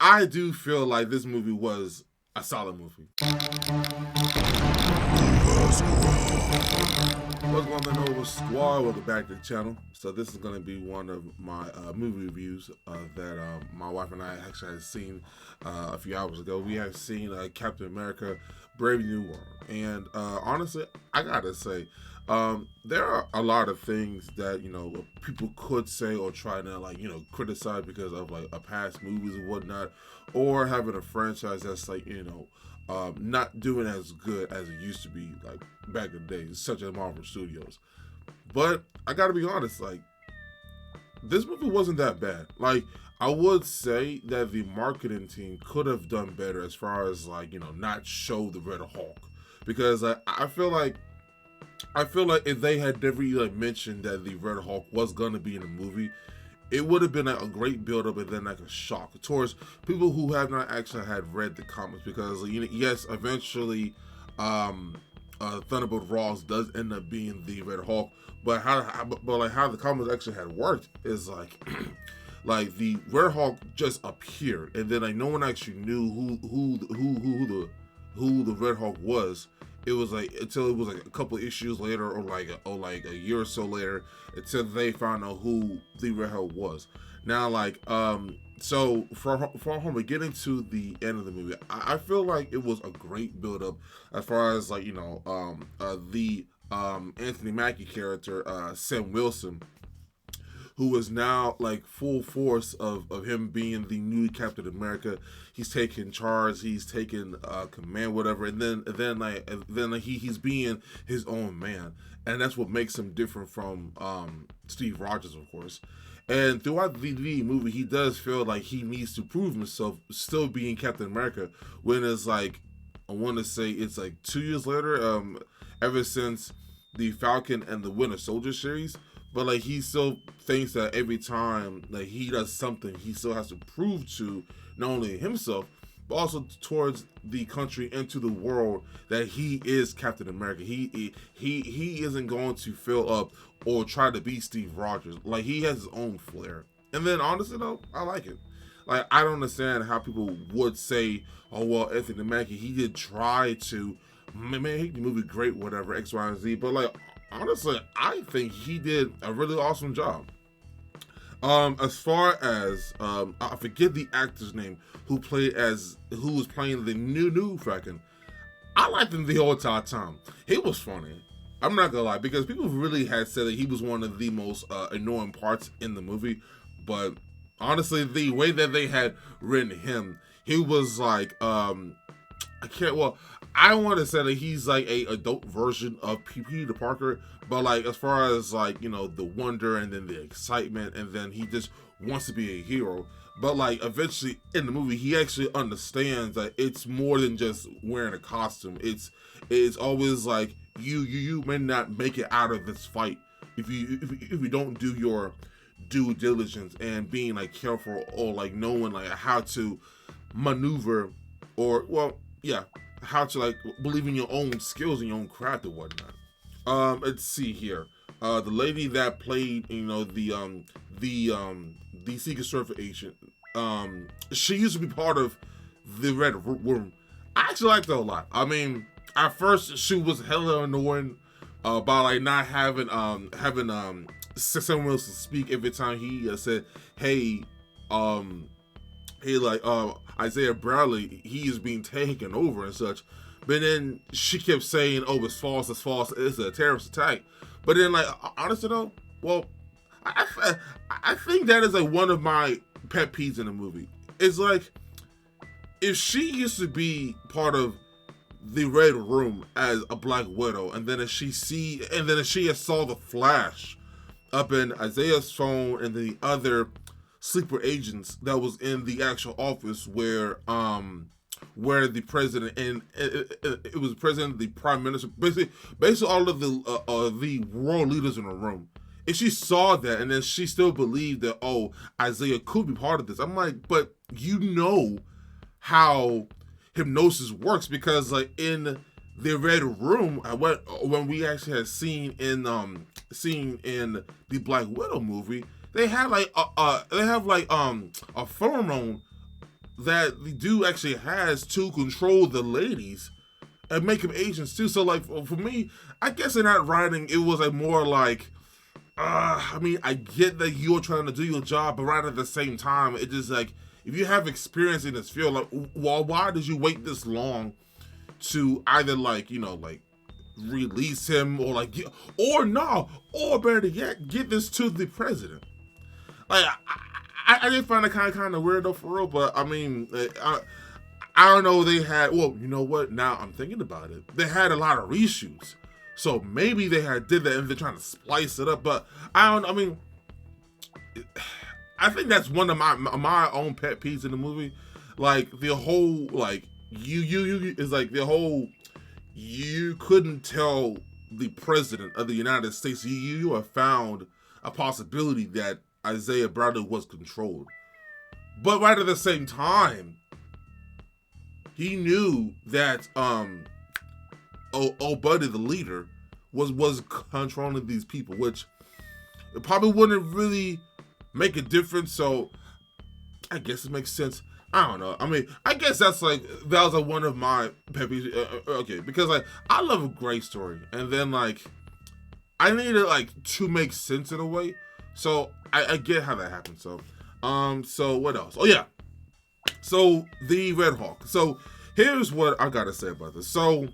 I do feel like this movie was a solid movie. What's going on, Nova Squad? Welcome back to the channel. So this is going to be one of my movie reviews that my wife and I actually had seen a few hours ago. We had seen Captain America: Brave New World, and honestly, I gotta say, there are a lot of things that people could say or try to criticize because of like a past movies and whatnot, or having a franchise that's not doing as good as it used to be like back in the days, such as Marvel Studios. But I gotta be honest, like this movie wasn't that bad. Like I would say that the marketing team could have done better as far as not show the Red Hulk, because I feel like if they had never mentioned that the Red Hulk was gonna be in the movie, it would have been a great build up and then like a shock towards people who have not actually had read the comics, because yes, eventually Thunderbolt Ross does end up being the Red Hulk, but how the comics actually had worked is like like the Red Hulk just appeared and then like no one actually knew who the Red Hulk was. It was like until it was like a couple of issues later, or like a year or so later, until they found out who the Red Hulk was. Now, so from beginning to the end of the movie, I feel like it was a great build up as far as the Anthony Mackie character, Sam Wilson, who is now like full force of him being the new Captain America. He's taking charge, he's taking command, whatever, and then he's being his own man, and that's what makes him different from Steve Rogers, of course. And throughout the movie, he does feel like he needs to prove himself, still being Captain America. When it's like, I want to say it's like 2 years later, ever since the Falcon and the Winter Soldier series. But like he still thinks that every time like he does something, he still has to prove to not only himself but also towards the country and to the world that he is Captain America. He isn't going to fill up or try to be Steve Rogers. Like he has his own flair. And then honestly though, I like it. Like I don't understand how people would say, "Oh well, Anthony Mackie, he did try to make the movie great, whatever X, Y, and Z," but like. Honestly, I think he did a really awesome job. As far as I forget the actor's name who was playing the new Falcon. I liked him the whole entire time. He was funny. I'm not gonna lie, because people really had said that he was one of the most annoying parts in the movie. But honestly, the way that they had written him, he was like I want to say that he's like a adult version of Peter Parker, but like as far as the wonder and then the excitement, and then he just wants to be a hero. But like eventually in the movie, he actually understands that it's more than just wearing a costume. It's always like you may not make it out of this fight if you don't do your due diligence and being like careful, or like knowing like how to maneuver, or how to believe in your own skills and your own craft and whatnot. Let's see here. The lady that played, the Secret Service agent, she used to be part of the Red Room. I actually liked her a lot. I mean, at first she was hella annoying by not having Sam Wilson speak every time he said, "Hey, Isaiah Bradley, he is being taken over and such." But then she kept saying, "Oh, it's false, it's a terrorist attack." But then, honestly though, well, I think that is one of my pet peeves in the movie. It's like, if she used to be part of the Red Room as a Black Widow, and then if she saw the Flash up in Isaiah's phone and the other sleeper agents that was in the actual office where the president and it was the president, the prime minister, basically all of the world leaders in the room. If she saw that and then she still believed that, oh, Isaiah could be part of this, I'm like, but how hypnosis works, because in the Red Room, when we actually had seen in the Black Widow movie, they had a pheromone that the dude actually has to control the ladies and make them agents too. So like for me, I guess in that writing, it was like more like, I mean, I get that you're trying to do your job, but right at the same time, it just like, if you have experience in this field, like, well, why did you wait this long to either like, you know, like release him or like, or better yet, get this to the president? Like, I did find it kind of weird though, for real. But I mean, I don't know. They had, well, you know what? Now I'm thinking about it. They had a lot of reshoots, so maybe they did that and they're trying to splice it up. But I don't. I mean, I think that's one of my own pet peeves in the movie. Like the whole like you is like the whole you couldn't tell the president of the United States you have found a possibility that Isaiah Bradley was controlled. But right at the same time, he knew that Buddy, the leader, was controlling these people, which it probably wouldn't really make a difference. So I guess it makes sense. I don't know. I mean, I guess that was like one of my pet peeves. Okay, because like I love a great story, and then like I need it like to make sense in a way. So I get how that happened. So so what else? Oh yeah. So the Red Hawk. So here's what I gotta say about this. So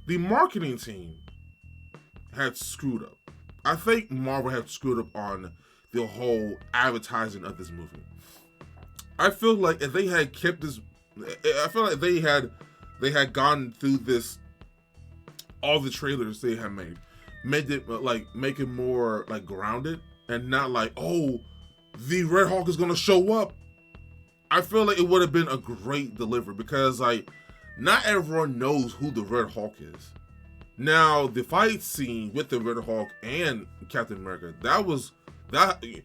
the marketing team had screwed up. I think Marvel had screwed up on the whole advertising of this movie. I feel like if they had kept this, I feel like they had gone through this, all the trailers they had made it like make it more like grounded and not like, oh, the Red Hawk is gonna show up. I feel like it would have been a great delivery because like not everyone knows who the Red Hawk is. Now the fight scene with the Red Hawk and Captain America, that was very,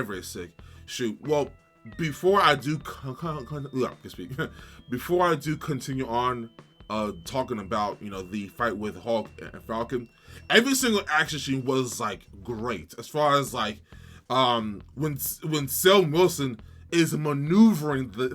very sick. Shoot, well, before I do before I do continue on talking about, you know, the fight with Hulk and Falcon, every single action scene was like great. As far as like when Sam Wilson is maneuvering the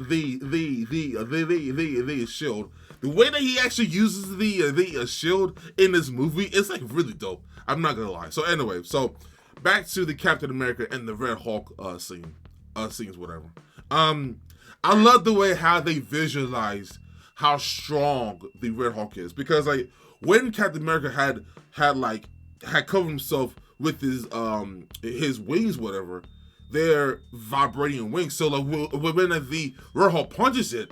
shield, the way that he actually uses the shield in this movie, it's like really dope. I'm not gonna lie. So anyway, so back to the Captain America and the Red Hulk scenes, whatever. I love the way how they visualized how strong the Red Hulk is, because like when Captain America had covered himself with his wings, whatever, they're vibrating wings. So like when the Red Hulk punches it,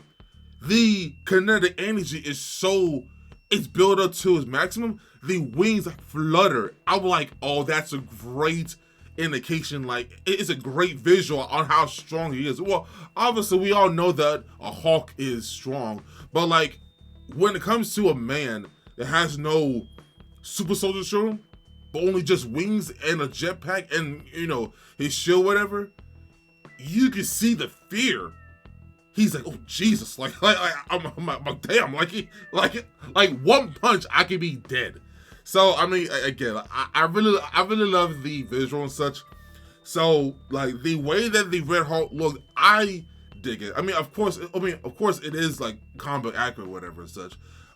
the kinetic energy it's built up to its maximum. The wings like flutter. I'm like, oh, that's a great indication. Like, it's a great visual on how strong he is. Well, obviously we all know that a Hulk is strong, but like when it comes to a man that has no super soldier serum, but only just wings and a jetpack and, you know, his shield, whatever, you can see the fear. He's like, oh Jesus, like I'm damn, like one punch I could be dead. So I mean, again, I really love the visual and such. So like the way that the Red Hulk looked, I dig it. I mean, of course, it is like comic accurate, whatever and such.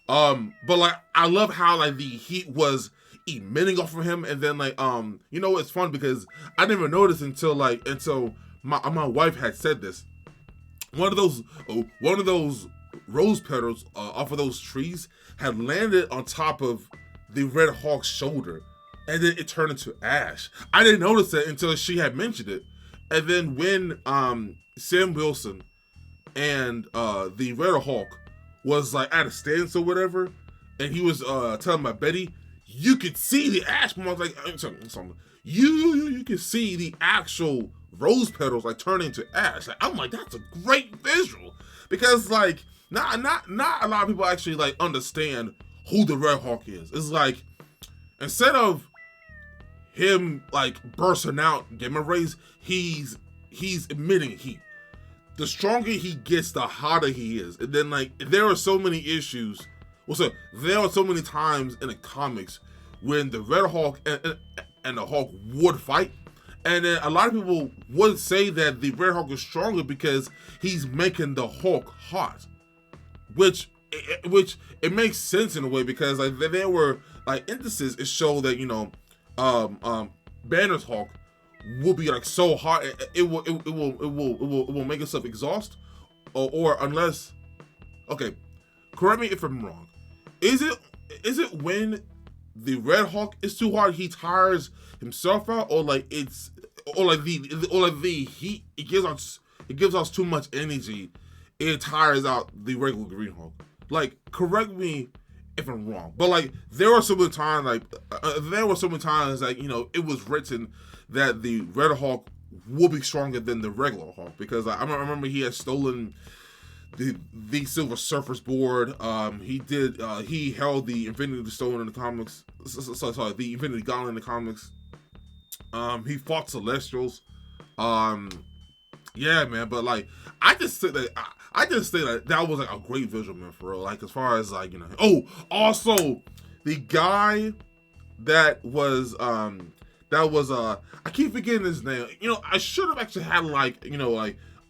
But like I love how like the heat was emitting off of him, and then like you know, it's fun because I didn't even notice until my wife had said this. One of those rose petals off of those trees had landed on top of the Red Hawk's shoulder, and then it turned into ash. I didn't notice that until she had mentioned it. And then when Sam Wilson and the Red Hawk was like at a stance or whatever, and he was telling my Betty, you could see the ash. I was like, you can see the actual rose petals like turning into ash. Like, I'm like, that's a great visual, because like not a lot of people actually like understand who the Red Hawk is. It's like, instead of him like bursting out gamma rays, he's emitting heat. The stronger he gets, the hotter he is. And then like there are so many issues. There are so many times in the comics when the Red Hawk and the Hulk would fight, And then a lot of people would say that the Red Hulk is stronger because he's making the Hulk hot, which it makes sense in a way, because like there were like instances it showed that Banner's Hulk will be like so hot it will make itself exhaust, or unless, okay, correct me if I'm wrong, is it when the Red Hulk is too hard he tires himself out, or like the heat it gives us too much energy, it tires out the regular Green Hulk? Like, correct me if I'm wrong, but like there were so many times like it was written that the Red Hulk will be stronger than the regular Hulk, because I remember he had stolen the Silver Surfer's board. He held the Infinity Stone in the comics. Sorry, the Infinity Gauntlet in the comics. He fought Celestials. Yeah, man. But like, I just think that that was like a great visual, man, for real. Like, as far as like Oh, also the guy that was I keep forgetting his name. I should have actually had like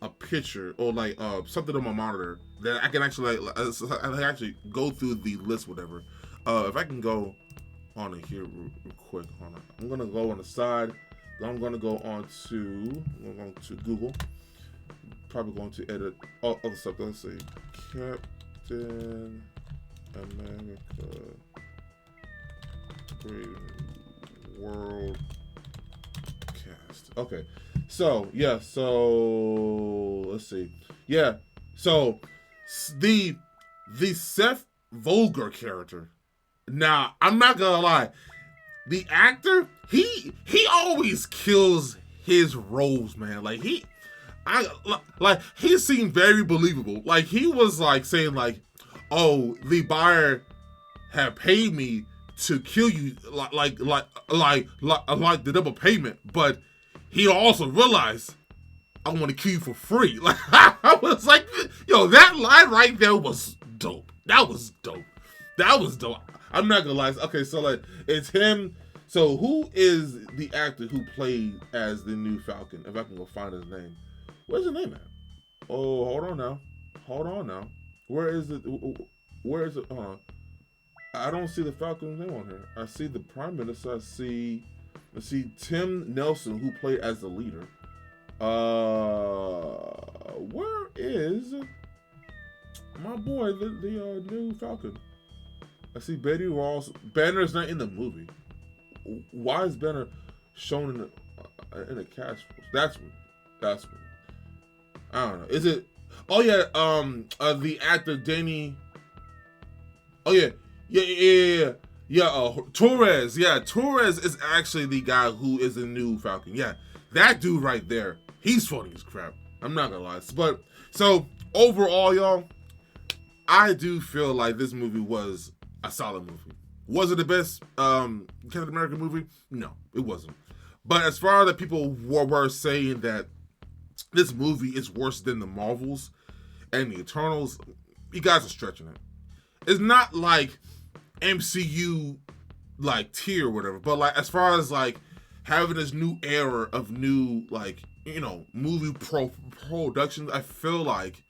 a picture or like something on my monitor that I can actually actually go through the list, whatever. If I can go on it here real quick, hold on. I'm gonna go on the side. I'm gonna go on to Google. Probably going to edit all other stuff. Let's see, Captain America Great World Cast. Okay, so yeah, so let's see, yeah, so the Seth Vulgar character. Now, I'm not gonna lie, the actor he always kills his roles, man. Like he seemed very believable. Like he was like saying like, "Oh, the buyer have paid me to kill you, like the double payment," but he also realized, "I want to kill you for free." Like I was like, yo, that line right there was dope. That was dope. I'm not gonna lie. Okay, so like it's him. So who is the actor who played as the new Falcon? If I can go find his name. Where's his name at? Oh, hold on now. Where is it? Hold on. I don't see the Falcon's name on here. I see the Prime Minister. I see Tim Nelson, who played as the leader. Where is my boy, the new Falcon? I see Betty Ross. Banner's not in the movie. Why is Banner shown in the cast? That's what. I don't know. Is it? Oh yeah. The actor Danny. Oh yeah. Torres. Yeah, Torres is actually the guy who is the new Falcon. Yeah, that dude right there. He's funny as crap. I'm not gonna lie. But so overall, y'all, I do feel like this movie was a solid movie. Was it the best Captain America movie? No, it wasn't. But as far as the people were saying that this movie is worse than the Marvels and the Eternals, you guys are stretching it. It's not like MCU like tier or whatever, but like as far as like having this new era of new movie productions, I feel like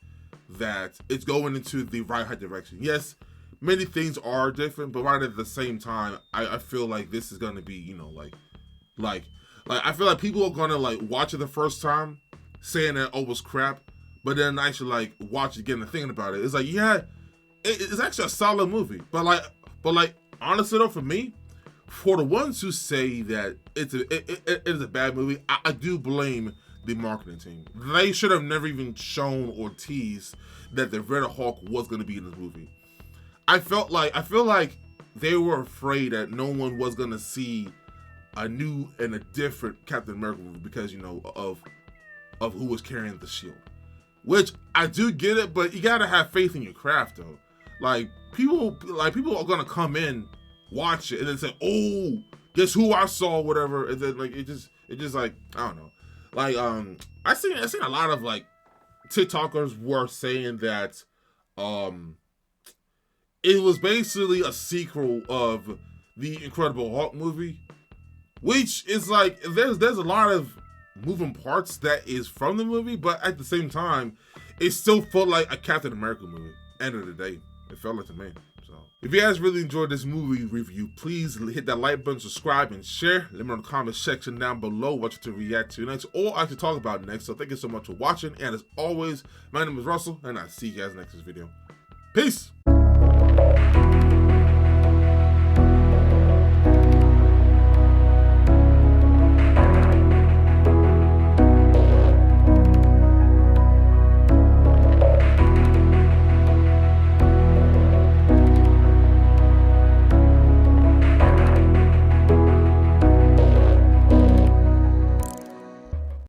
that it's going into the right direction. Yes, many things are different, but right at the same time, I feel like this is gonna be like I feel like people are gonna like watch it the first time saying that, oh, it was crap, but then actually like watch it again and thinking about it. It's like, yeah, it's actually a solid movie, but like honestly though, for me, for the ones who say that it is a bad movie, I do blame the marketing team. They should have never even shown or teased that the Red Hulk was going to be in this movie. I feel like they were afraid that no one was going to see a new and a different Captain America movie because of who was carrying the shield. Which I do get it, but you gotta have faith in your craft though. Like people are gonna come in, watch it, and then say, "Oh, guess who I saw?" Whatever, and then like it just like I don't know. Like I seen a lot of like TikTokers were saying that it was basically a sequel of the Incredible Hulk movie, which is like there's a lot of moving parts that is from the movie, but at the same time, it still felt like a Captain America movie. End of the day, it felt like to me. So, if you guys really enjoyed this movie review, please hit that like button, subscribe, and share. Let me know in the comment section down below what to react to next, or I should talk about next. So, thank you so much for watching, and as always, my name is Russell, and I'll see you guys next video. Peace.